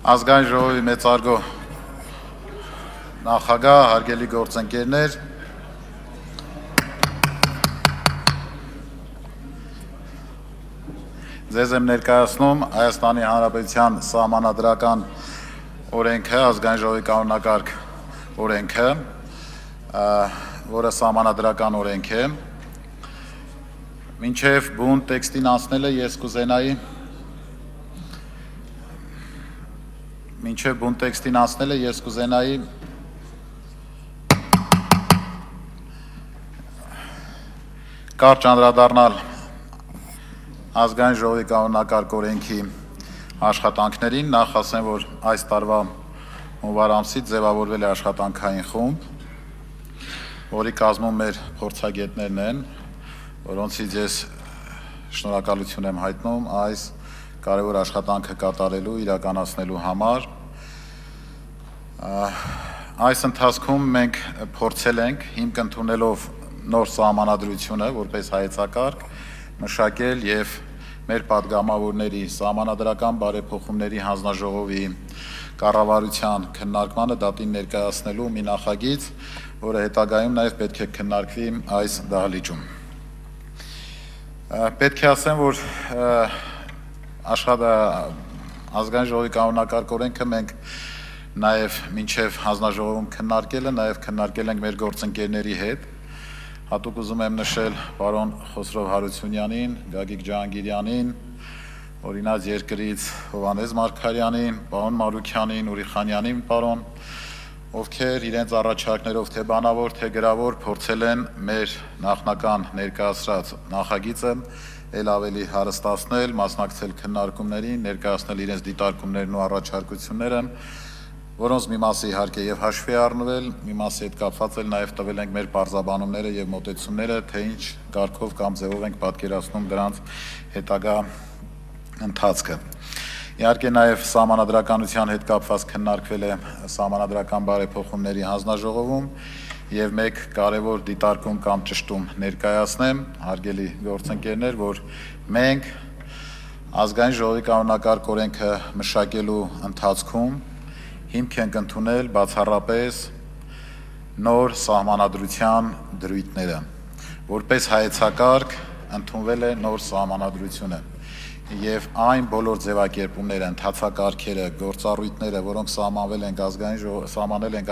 Ազգային ժողովի մեծարգո նախագահ, հարգելի գործընկերներ, ձեզ եմ ներկայացնում Հայաստանի Հանրապետության սահմանադրական օրենքը, ազգային ժողովի կանոնակարգ օրենքը, որը սահմանադրական օրենք է։ Մինչև բուն տեքստին անցնելը ես կուզենայի կարճ անդրադառնալ ազգային ժողովի կանոնակարգ օրենքի աշխատանքներին, նախ ասեմ, որ այս տարվա հունվար ամսից ձևավորվել է աշխատանքային խումբ, որի կազմում մեր փորձագետներն են, որոնցից ես շնորհակալություն եմ հայտնում այս կարևոր աշխատանքը կատարելու, իրականացնելու համար։ Այս ընթացքում մենք փորձել ենք, հիմք ընդունելով նոր սահմանադրությունը, որպես հայեցակարգ, մշակել և մեր պատգամավորների սահմանադրական բարեփոխումների հանձնաժողովի կառավարության քննարկմանը դատին ներկայացնելու մի նախագիծ, որը հետագայում նաև պետք է քննարկվի այս դահլիճում։ Պետք է ասեմ, որ ազգային ժողովի կանոնակարգ օրենքը մենք նաև մինչև հանձնաժողովում քննարկելը, նաև քննարկել ենք մեր գործընկերների հետ։ Հատուկ ուզում եմ նշել պարոն Խոսրով Հարությունյանին, Գագիկ Ջահանգիրյանին, օրինաց երկրից Հովհաննես Մարգարյանին, պարոն Մարուքյանին, Ուրիխանյանին պարոն, ովքեր իրենց առաջարկներով թե բանավոր, թե գրավոր փորձել են մեր նախնական ներկայացրած նախագիծը էլ ավելի հարստացնել, մասնակցել քննարկումներին, ներկայացնել իրենց դիտարկումներն ու առաջարկությունները, որոնց մի մասը իհարկե եւ հաշվի առնվել, մի մասի հետ կապված էլ նաեւ տվել ենք մեր բարձաբանումները եւ մոտեցումները, թե ինչ կարգով կամ ձևով ենք պատկերացնում դրանց հետագա ընթացքը։ Իհարկե նաև սահմանադրականության հետ կապված քննարկվել է սահմանադրական բարեփոխումների հանձնաժողովում եւ մեկ կարևոր դիտարկում կամ ճշտում ներկայացնեմ, հարգելի գործընկերներ, որ մենք ազգային ժողովի կանոնակարգ օրենքը մշակելու ընթացքում հիմք ենք ընդունել բացառապես նոր սահմանադրության դրույթները, որպես հայեցակարգ ընդունվել է նոր սահմանադրությունը եւ այն բոլոր ձևակերպումները, ընթացակարգերը, գործառույթները, որոնք սահմանել ենք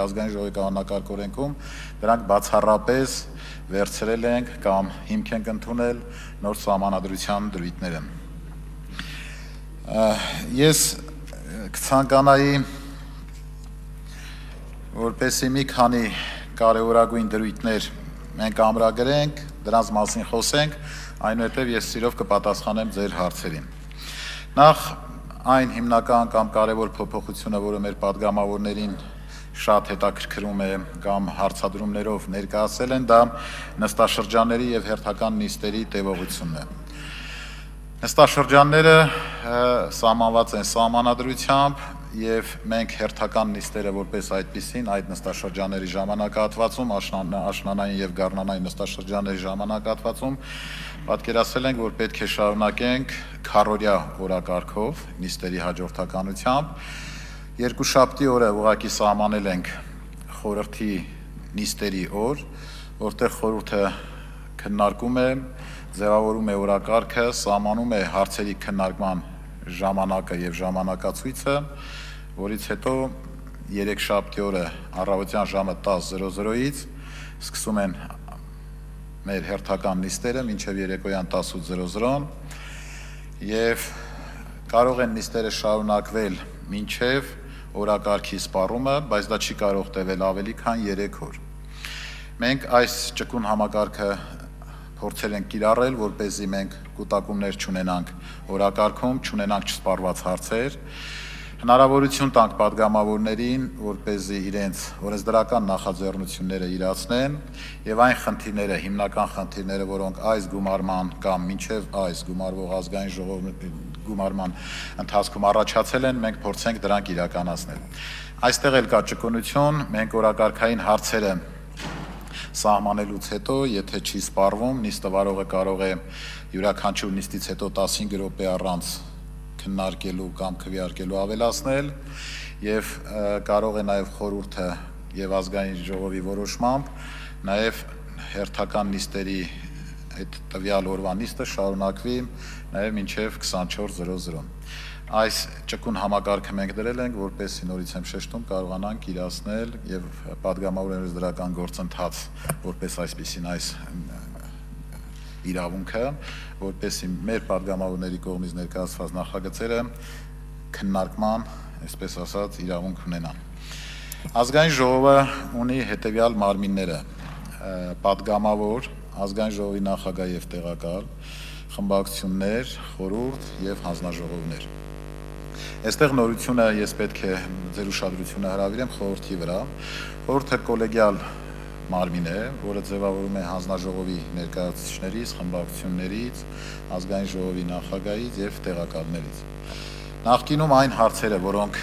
ազգային ժողովի կանոնակարգ օրենքում, դրանք բացառապես վերցրել ենք կամ հիմք ենք ընդունել նոր սահմանադրության դրույթները։ Ես կցանկանայի, որպեսզի մի քանի կարևորագույն դրույթներ մենք ամրագրենք, դրանց մասին խոսենք, այնուհետև ես սիրով կպատասխանեմ ձեր հարցերին։ Նախ այն հիմնական կամ կարևոր փոփոխությունը, որը մեր պատգամավորներին շատ հետաքրքրում է կամ հարցադրումներով ներկայացել են, դա նստաշրջանների եւ հերթական նիստերի տևողությունն է։ Նստաշրջանները սահմանված են սահմանադրությամբ եւ մենք հերթական նիստերը որպես այդպիսին այդ նստաշրջանների ժամանակահատվածում, աշնանային եւ գարնանային նստաշրջանների ժամանակահատվածում պատկերացրել ենք, որ պետք է շարունակենք քառօրյա օրակարգով նիստերի հաջորդականությամբ։ Երկուշաբթի օրը ուղղակի սահմանել ենք խորհրդի նիստերի օր, որտեղ խորհուրդը քննարկում է, ձևավորում է օրակարգը, սահմանում է հարցերի քննարկման ժամանակը եւ ժամանակացույցը, որից հետո երեքշաբթի օրը առավոտյան ժամը 10:00-ից սկսում են մեր հերթական նիստերը մինչև երեկոյան 18:00 եւ կարող են նիստերը շարունակվել մինչև օրակարգի սպառումը, բայց դա չի կարող տևել ավելի քան 3 օր։ Մենք այս ճկուն համակարգը փորձել ենք կիրառել, որպեսզի մենք կուտակումներ չունենանք օրակարգում, չունենանք չսպառված հարցեր, հնարավորություն տանք պատգամավորներին, որպեսզի իրենց օրենսդրական նախաձեռնությունները իրացնեն եւ այն խնդիրները, հիմնական խնդիրները, որոնք այս գումարման կամ մինչեւ այս գումարվող ազգային ժողովի գումարման ընթացքում առաջացել են, մենք փորձենք դրանք իրականացնել։ Այստեղ էլ կա ճկունություն, մենք օրակարգային հարցերը սահմանելուց հետո, եթե չի սպառվում, նիստը կարող է յուրաքանչյուր նիստից հետո 15 րոպե առանց քննարկելու կամ քվեարկելու ավելացնել եւ կարող է նաեւ խորհուրդը եւ ազգային ժողովի որոշմամբ նաեւ հերթական նիստերի այդ տվյալ օրվա նիստը շարունակվի նաեւ մինչեւ 24:00 Այս ճկուն համակարգը մենք դրել ենք, որպեսզի նորից եմ շեշտում կարողանանք իրացնել եւ պատգամավորների դրական գործընթաց, որպես այսպեսին այս իրավունքը, որպեսզի մեր պատգամավորների կողմից ներկայացված նախագծերը քննարկման, այսպես ասած, իրավունք ունենան։ Ազգային ժողովը ունի հետեւյալ մարմինները՝ պատգամավոր, ազգային ժողովի նախագահ եւ տեղակալ, խմբակցություններ, խորհուրդ եւ հանձնաժողովներ։ Այստեղ նորությունը ես պետք է ձեր ուշադրությունը հրավիրեմ խորհրդի վրա։ Խորհուրդը կոլեգիալ մարմին է, որը ձևավորվում է հանձնաժողովի ներկայացուցիչներից, խմբակցություններից, ազգային ժողովի նախագահից եւ տեղակալներից։ Նախկինում այն հարցերը, որոնք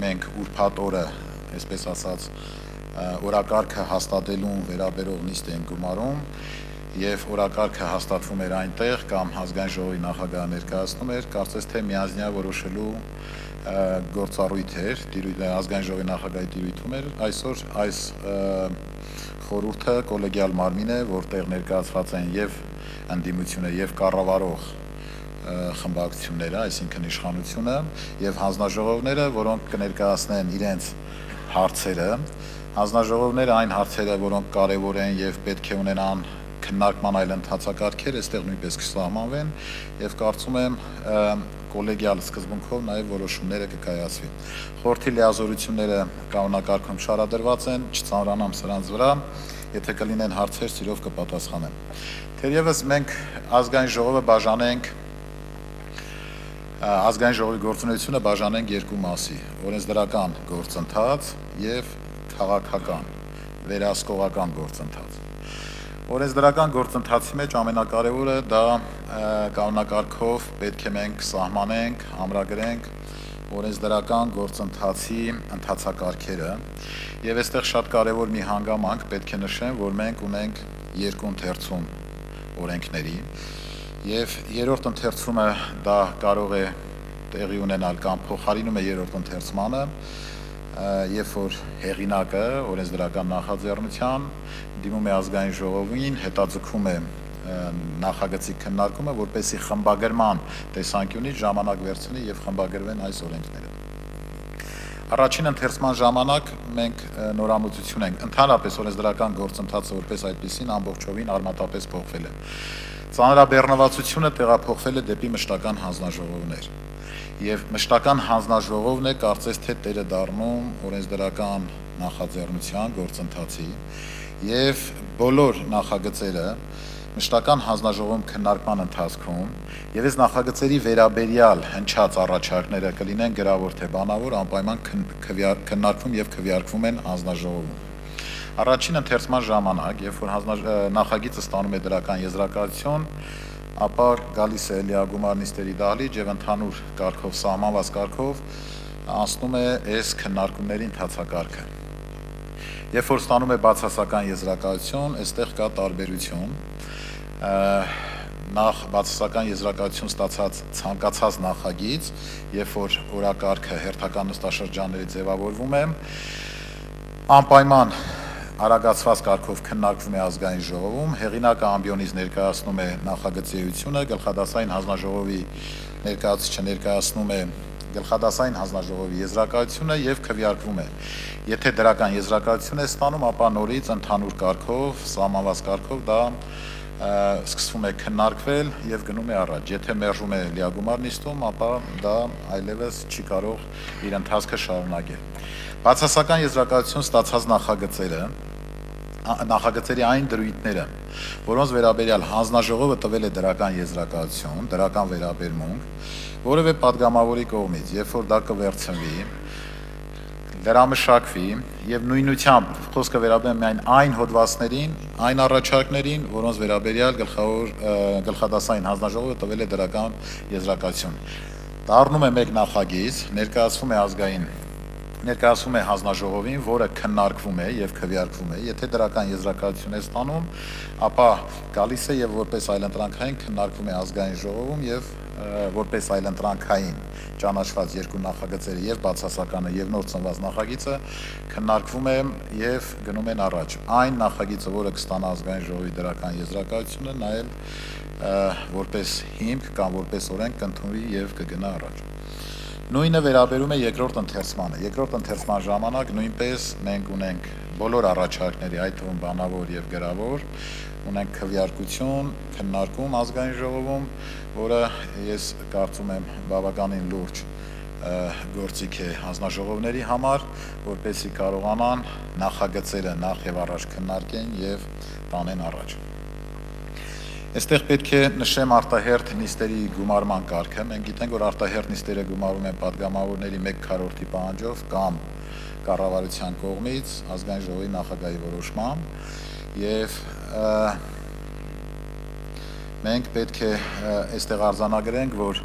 մենք ուրբաթ օրը, այսպես ասած, օրակարգը հաստատելուն վերաբերող նիստ են գումարում եւ օրակարգը հաստատվում էր այնտեղ կամ ազգային ժողովի նախագահը ներկայացնում էր, կարծես թե միանձնյա որոշելու գործառույթ էր, ազգային ժողովի նախագահի տիրույթում էր, այսօր այս խորհուրդը կոլեգիալ մարմին է, որտեղ ներկայացված են եւ ընդդիմությունը եւ կառավարող խմբակցությունները, այսինքն իշխանությունը եւ հանձնաժողովները, որոնք կներկայացնեն իրենց հարցերը, հանձնաժողովները այն հարցերը, որոնք կարեւոր են եւ պետք է ունենան քննարկման այլ ընթացակարգեր, այստեղ նույնպես կսահմանվեն եւ կարծում եմ կոլեգիալ սկզբունքով նաեւ որոշումները կկայացվի։ Խորհրդի լիազորությունները կանոնակարգում շարադրված են, չծանրանամ սրանց վրա, եթե կլինեն հարցեր, սիրով կպատասխանեմ։ Թերևս մենք ազգային ժողովը բաժանենք ազգային ժողովի գործունեությունը բաժանենք երկու մասի՝ օրենսդրական գործընթաց եւ քաղաքական վերահսկողական գործընթաց։ Օրենսդրական գործընթացի մեջ ամենակարևորը դա կանոնակարգով պետք է մենք սահմանենք, ամրագրենք օրենսդրական գործընթացի ընթացակարգերը եւ այստեղ շատ կարևոր մի հանգամանք պետք է նշեմ, որ մենք ունենք երկու ընթերցում օրենքների եւ երրորդ ընթերցումը դա կարող է տեղի ունենալ կամ փոխարինում է երրորդ ընթերցմանը, երբ որ հեղինակը օրենսդրական նախաձեռնության դիմում է ազգային ժողովին, հետաձգում է նախագծի քննարկումը, որպեսզի խմբագրման տեսանկյունից ժամանակ վերցնի եւ խմբագրվեն այս օրենքները։ Առաջին ընթերցման ժամանակ մենք նորամուծություն ենք, ընդհանրապես օրենսդրական գործընթացը որպես այդպեսին ամբողջովին արմատապես փոխվել է։ Ծանրաբեռնվածությունը տեղափոխվել է դեպի մշտական հանձնաժողովներ։ Եվ մշտական հանձնաժողովն է կարծես թե տերը դառնում օրենսդրական նախաձեռնության գործընթացի եւ բոլոր նախագծերը մշտական հանձնաժողովում քննարկման ընթացքում եւ այս նախագծերի վերաբերյալ հնչած առաջարկները կլինեն գրավոր թե բանավոր անպայման քննարկվում եւ քվեարկվում են հանձնաժողովում։ Առաջին ընթերցման ժամանակ, երբ որ նախագիծը ստանում է դրական եզրակացություն, ապա գալիս է լիագումար նիստերի դահլիճ եւ ընդհանուր կարգով սահմանված կարգով անցնում է այս քննարկումների ընթացակարգը։ Երբ որ ստանում է բացասական եզրակացություն, այստեղ կա տարբերություն։ Նախ բացասական եզրակացություն ստացած ցանկացած նախագիծ, երբ որ օրակարգը հերթական նստաշրջանների ձևավորվում է, անպայման արագացված կարգով քննարկվում է ազգային ժողովում, հեղինակը ամբիոնից ներկայացնում է նախագծի էությունը, գլխադասային հանձնաժողովի ներկայացուցիչը ներկայացնում է գլխադասային հանձնաժողովի եզրակացությունը եւ քվեարկվում է։ Եթե դրական եզրակացություն է ստանում, ապա նորից ընդհանուր կարգով, սահմանված կարգով դա սկսվում է քննարկվել եւ գնում է առաջ։ Եթե մերժում է լիագումար նիստում, ապա դա այլևս չի կարող իր ընթացքը շարունակել։ Բացասական եզրակացություն ստացած նախագծերի այն դրույթները, որոնց վերաբերյալ հանձնաժողովը տվել է դրական եզրակացություն, դրական վերաբերմունք, որևէ պատգամավորի կողմից, երբ որ դա կվերցնվի, դրամշակվի եւ նույնությամբ խոսքը վերաբերում է այն հոդվածներին, այն առաջարկներին, որոնց վերաբերյալ գլխադասային հանձնաժողովը տվել է դրական եզրակացություն։ Դառնում է մեկ նախագիծ, ներկայացվում է ազգային ներկայացվում է հանձնաժողովին, որը քննարկվում է եւ քվեարկվում է, եթե դրական եզրակացություն է ստանում, ապա գալիս է եւ որպես այլընտրանքային քննարկվում է ազգային ժողովում եւ որպես այլընտրանքային ճանաչված երկու նախագծերը եւ բացասականը եւ նոր ծնված նախագիծը քննարկվում է եւ գնում են առաջ։ Այն նախագիծը, որը կստանա ազգային ժողովի դրական եզրակացությունը, նայել որպես հիմք կամ որպես օրենք կընդունվի եւ կգնա առաջ։ Նույնը վերաբերում է երկրորդ ընթերցմանը։ Երկրորդ ընթերցման ժամանակ նույնպես մենք ունենք բոլոր առաջարկների, այդ թվում բանավոր եւ գրավոր, ունենք քվեարկություն, քննարկում ազգային ժողովում, որը ես կարծում եմ բավականին լուրջ գործիք է հանձնաժողովների համար, որպեսզի կարողանան նախագծերը նախ եւ առաջ քննարկեն եւ տանեն առաջ։ Այստեղ պետք է նշեմ արտահերթ նիստերի գումարման կարգը։ Մենք գիտենք, որ արտահերթ նիստերը գումարվում են պատգամավորների 1/4 պահանջով կամ կառավարության կողմից ազգային ժողովի նախագահի որոշմամբ եւ մենք պետք է այստեղ արձանագրենք, որ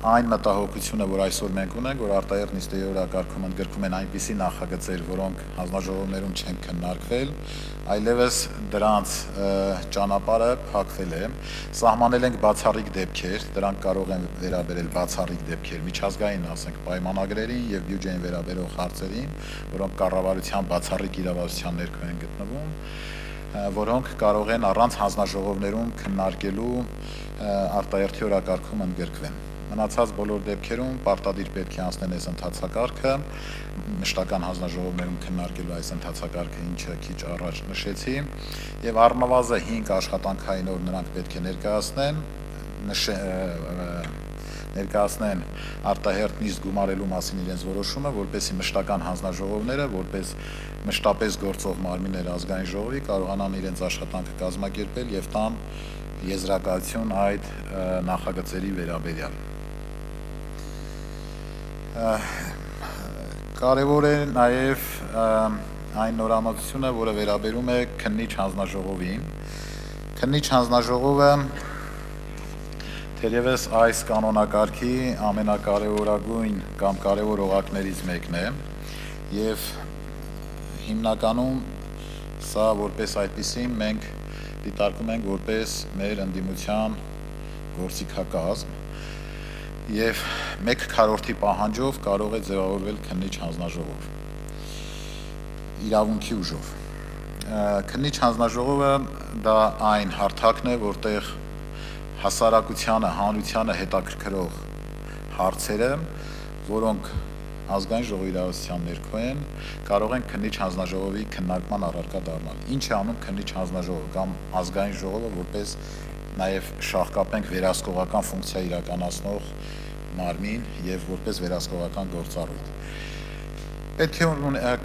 այն մտահոգությունը, որ այսօր մենք ունենք, որ արտահերթ նիստերի օրակարգում ընդգրկում են այնպիսի նախագծեր, որոնք հանձնաժողովներում չեն քննարկվել, այլևս դրանց ճանապարհը փակվել է, սահմանել ենք բացառիկ դեպքեր, դրանք կարող են վերաբերել բացառիկ դեպքեր միջազգային, ասենք, պայմանագրերին եւ բյուջեին վերաբերող հարցերին, որոնք կառավարության բացառիկ իրավասության ներքո են գտնվում, որոնք կարող են առանց հանձնաժողովներում քննարկելու արտահերթի օրակարգում ընդգրկվեն։ Մնացած բոլոր դեպքերում պարտադիր պետք է անցնեն այս ընթացակարգը, մշտական հանձնաժողովներում քննարկելու այս ընթացակարգը, ինչը քիչ առաջ նշեցի, եւ առնվազն 5 աշխատանքային օր նրանք պետք է ներկայացնեն արտահերթ նիստ գումարելու մասին իրենց որոշումը, որպեսզի մշտական հանձնաժողովները, որպես մշտապես գործող մարմիններ ազգային ժողովի կարողանան իրենց աշխատանքը կազմակերպել եւ տան եզրակացություն այդ նախագծերի վերաբերյալ։ Կարևոր է նաև այն նորամուծությունը, որը վերաբերում է քննիչ հանձնաժողովին։ Քննիչ հանձնաժողովը թերևս այս կանոնակարգի ամենակարևորագույն կամ կարևոր օղակներից մեկն է եւ հիմնականում սա որպես այդպիսին մենք դիտարկում ենք որպես մեր ընդդիմության գործիքակազմ եւ 1/4 պահանջով կարող է ձևավորվել քննիչ հանձնաժողով իրավունքի ուժով։ Քննիչ հանձնաժողովը դա այն հարթակն է, որտեղ հասարակությանը, հանրությանը հետաքրքրող հարցերը, որոնք ազգային ժողովի իրավասության ներքո են, կարող են քննիչ հանձնաժողովի քննարկման առարկա դառնալ։ Ինչ է անում քննիչ հանձնաժողովը կամ ազգային ժողովը, որպես նաև շահկապենք վերահսկողական ֆունկցիա իրականացնող մարմին եւ որպես վերահսկողական գործառույթ։ Պետք է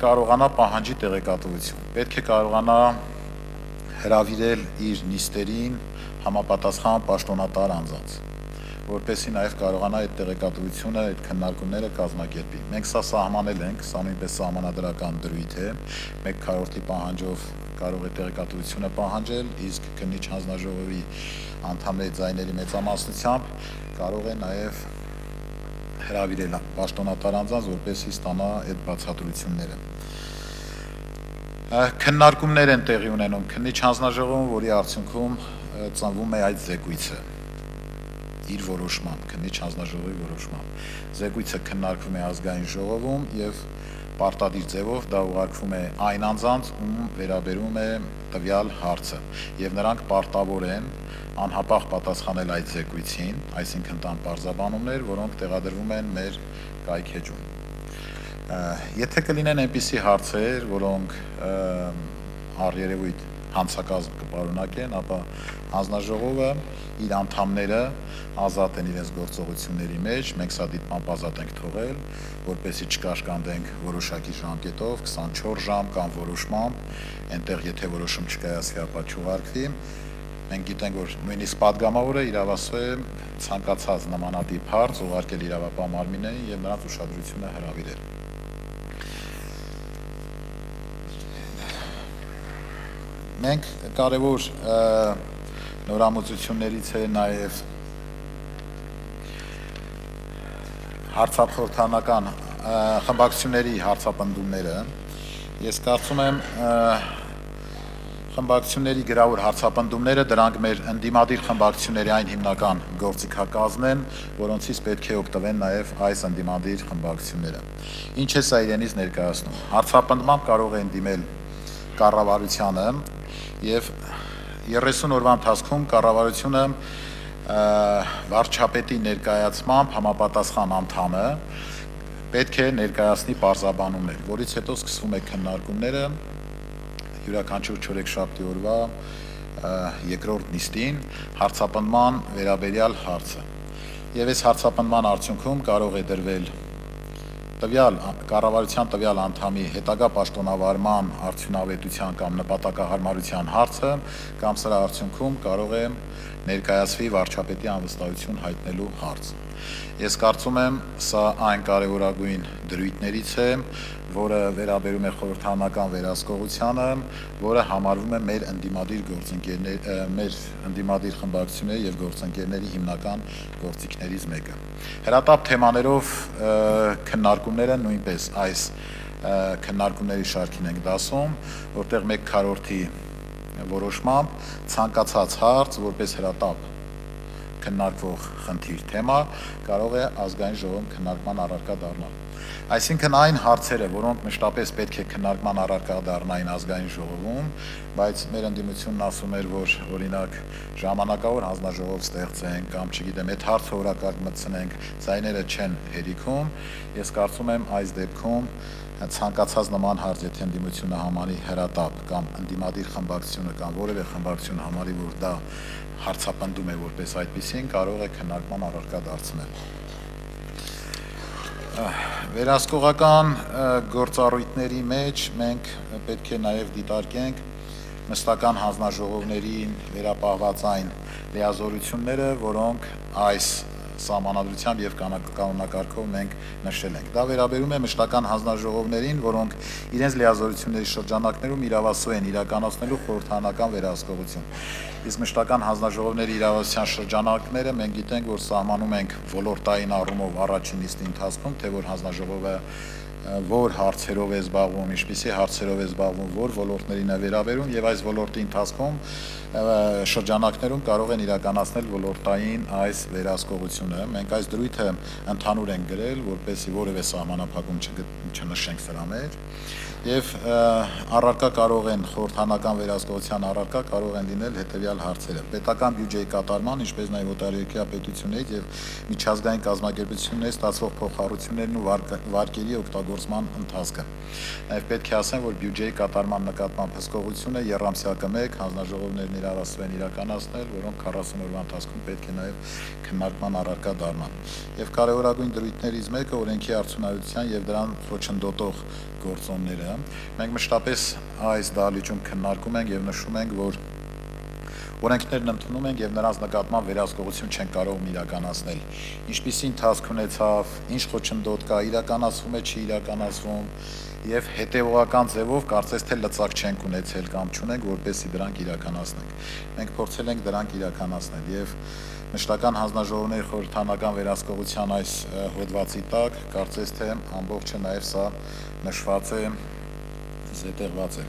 կարողանա պահանջի տեղեկատվություն, պետք է կարողանա հրավիրել իր նիստերին համապատասխան պաշտոնատար անձանց, որպեսզի նաև կարողանա այդ տեղեկատվությունը, այդ քննարկումները կազմակերպի։ Մենք սա սահմանել ենք, սա նույնպես սահմանադրական դրույթ է, 1/4 պահանջով կարող է տեղեկատվությունը պահանջել, իսկ քննիչ հանձնաժողովի անդամների ձայների մեծամասնությամբ կարող է նաև հրավիրել պաշտոնատար անձանց, որպեսզի ստանա այդ բացատրությունները։ Քննարկումներ են տեղի ունենում քննիչ հանձնաժողովում, որի արդյունքում ծնվում է այդ զեկույցը իր որոշմամբ, քննիչ հանձնաժողովի որոշմամբ։ Զեկույցը քննարկվում է ազգային ժողովում եւ պարտադիր ձևով դա ուղարկվում է այն անձանց, ում վերաբերում է տվյալ հարցը, եւ նրանք պարտավոր են անհապաղ պատասխանել այդ զեկույցին, այսինքն տան պարզաբանումներ, որոնք տեղադրվում են մեր կայքեջում։ Եթե կլինեն այնպիսի հարցեր, որոնք առերևույթ հանցակազմ կպարունակեն, ապա հանձնաժողովը իր անդամները ազատ են իրենց գործողությունների մեջ, մենք սա դիտմամբ ազատ ենք թողել, որպեսզի չկաշկանդենք որոշակի ժամկետով, 24 ժամ կամ որոշմամբ, այնտեղ եթե որոշում չկայացվի, ապա չուղարկվի։ Մենք գիտենք, որ նույնիսկ պատգամավորը իրավասու է ցանկացած նմանատիպ հարց ուղարկել իրավապահ մարմիններին եւ նրանց ուշադրությունը հրավիրել։ Մենք կարևոր նորամուծություններից է նաև հարցախորհրդանական խմբակցությունների հարցապնդումները, ես կարծում եմ խմբակցությունների գրավոր հարցապնդումները դրանք մեր ընդդիմադիր խմբակցությունների այն հիմնական գործիքակազմն են, որոնցից պետք է օգտվեն նաև այս ընդդիմադիր խմբակցությունները։ Ինչ է սա իրենից ներկայացնում։ Հարցապնդմամբ կարող են դիմել կառավարությանը եւ 30 օրվա ընթացքում կառավարությունը վարչապետի ներկայացմամբ համապատասխան անդամը պետք է ներկայացնի պարզաբանումներ, որից հետո սկսվում է քննարկումները յուրաքանչյուր չորեքշաբթի օրվա երկրորդ նիստին հարցապնդման վերաբերյալ հարցը։ Եվ այս հարցապնդման արդյունքում կարող է դրվել տվյալ կառավարության տվյալ անդամի հետագա պաշտոնավարման արդյունավետության կամ նպատակահարմարության հարցը կամ սրա արդյունքում կարող է ներկայացվի վարչապետի անվստահություն հայտնելու հարց։ Ես կարծում եմ, սա այն կարևորագույն դրույթներից է, որը վերաբերում է խորհրդարանական վերահսկողությանը, որը համարվում է մեր ընդդիմադիր խմբակցությունների եւ գործընկերների հիմնական գործիքներից մեկը։ Հրատապ թեմաներով քննարկումները նույնպես այս քննարկումների շարքին ենք դասում, որտեղ 1/4-ի որոշմամբ ցանկացած հարց, որպես հրատապ քննարկվող խնդիր թեմա, կարող է ազգային ժողովում քննարկման առարկա դառնալ։ Այսինքն այն հարցերը, որոնք մշտապես պետք է քննարկման առարկա դառնային ազգային ժողովում, բայց մեր ընդդիմությունն ասում էր, որ օրինակ ժամանակավոր հանձնաժողով ստեղծենք կամ չգիտեմ, այդ հարցը օրակարգ մտցնենք, ձայները չեն հերիքում, ես կարծում եմ այս դեպքում ցանկացած նման հարց, եթե ընդդիմությունը համարի հրատապ կամ ընդդիմադիր խմբակցությունը կամ որևէ խմբակցություն համարի, որ դա հարցապնդում է որպես այդպիսին, կարող է քննարկման առարկա դարձնել։ Վերահսկողական գործառույթների մեջ մենք պետք է նաև դիտարկենք մշտական հանձնաժողովներին վերապահված այն լիազորությունները, որոնք այս սահմանադրությամբ եւ կանոնակարգով մենք նշել ենք։ Դա վերաբերում է մշտական հանձնաժողովներին, որոնք իրենց լիազորությունների շրջանակներում իրավասու են իրականացնելու խորհրդարանական վերահսկողություն։ Իսկ մշտական հանձնաժողովների իրավասության շրջանակները մենք գիտենք, որ սահմանում ենք ոլորտային առումով առաջին նիստի ընթացքում, թե որ հանձնաժողովը որ հարցերով է զբաղվում, ինչպիսի հարցերով է զբաղվում, որ ոլորտներին է վերաբերում եւ այս ոլորտի ընթացքում շրջանակներում կարող են իրականացնել ոլորտային այս վերահսկողությունը։ Մենք այս դրույթը ընդհանուր ենք գրել, որպեսզի որևէ սահմանափակում չնշենք սրա մեջ եւ առարկա կարող են խորհրդարանական վերահսկողության առարկա կարող են լինել հետեւյալ հարցերը. պետական բյուջեի կատարման, ինչպես նաեւ օտարերկրյա պետություններից եւ միջազգային կազմակերպություններից ստացվող փոխհարություններն ու վարկերի օգտագործման ընթացքը։ Նաեւ պետք է ասեմ, որ բյուջեի կատարման նկատմամբ հսկողությունը եռամսյակը 1 հանձնաժողովներն իրարասու են իրականացնել, որոնք 40 օրվա ընթացքում պետք է նաեւ քննարկման առարկա դառնան։ Եվ կարևորագույն դրույթներից մեկը օրենքի արդյունավետության եւ դրան խոչընդոտող գործոնները։ Մենք մշտապես այս դահլիճում քննարկում ենք եւ նշում ենք, որ օրենքներն ընդունում ենք եւ նրանց նկատմամբ վերահսկողություն չեն կարող իրականացնել։ Ինչպիսի ընթացք ունեցավ, ինչ խոչընդոտ կա, իրականացվում է, չի իրականացվում եւ հետեւողական ձևով կարծես թե լծակ չենք ունեցել կամ չունենք, որպեսզի դրանք իրականացնենք։ Մենք փորձել ենք դրանք իրականացնել եւ մշտական հանձնաժողովների խորհրդարանական վերահսկողության այս հոդվածի տակ կարծես թե ամբողջը նաեւ սա նշված է, զետեղված է։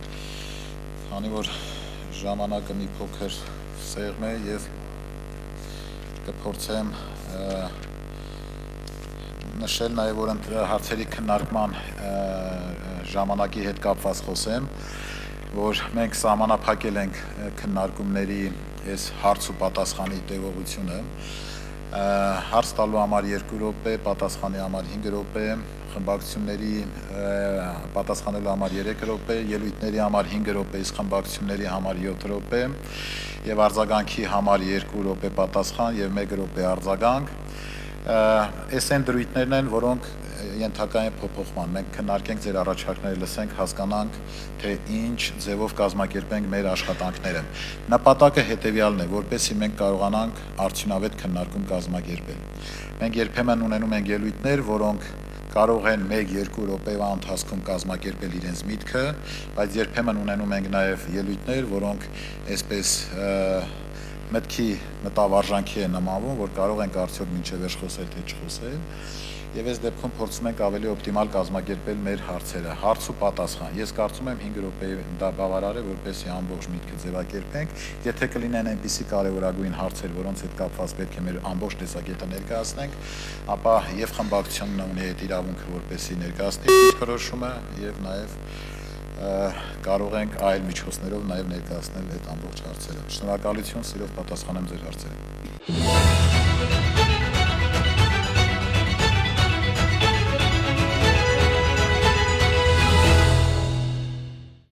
Քանի որ ժամանակը մի փոքր սեղմ է եւ կփորձեմ նշել նաեւ որ հարցերի քննարկման ժամանակի հետ կապված խոսեմ, որ մենք սահմանափակել ենք քննարկումների այս հարց ու պատասխանի տևողությունը, հարց տալու համար 2 րոպե, պատասխանի համար 5 րոպե, խմբակցությունների պատասխանելու համար 3 րոպե, ելույթների համար 5 րոպե, իսկ խմբակցությունների համար 7 րոպե եւ արձագանքի համար 2 րոպե պատասխան եւ 1 րոպե արձագանք։ Այս այն դրույթներն են, որոնք ենթակային փոփոխման։ Մենք քննարկենք ձեր առաջարկները, լսենք, հասկանանք, թե ինչ ձևով կազմակերպենք մեր աշխատանքները։ Նպատակը հետեւյալն է, որպեսզի մենք կարողանանք արդյունավետ քննարկում կազմակերպել։ Մենք երբեմն ունենում ենք ելույթներ, որոնք կարող են 1-2 րոպեվա ընթացքում կազմակերպել իրենց միտքը, բայց երբեմն ունենում ենք նաև ելույթներ, որոնք այսպես մտքի մտավարժանքի է նմանվում, որ կարող ենք արդյոք մինչև վերջ խոսել թե չխոսել, եւ այս դեպքում փորձում ենք ավելի օպտիմալ կազմակերպել մեր հարցերը, հարց ու պատասխան։ Ես կարծում եմ 5 րոպե դա բավարար է, որպեսզի ամբողջ միտքը ձևակերպենք։ Եթե կլինեն այնպիսի կարևորագույն հարցեր, որոնց հետ կապված պետք է մեր ամբողջ տեսակետը ներկայացնենք, ապա եւ խմբակցությունն ունի այդ իրավունքը, որպեսզի ներկայացնի դիրքորոշումը եւ նաեւ կարող ենք այլ միջոցներով նաեւ ներկայացնել այդ ամբողջ հարցերը։ Շնորհակալություն, սիրով պատասխանեմ ձեր հարցերին։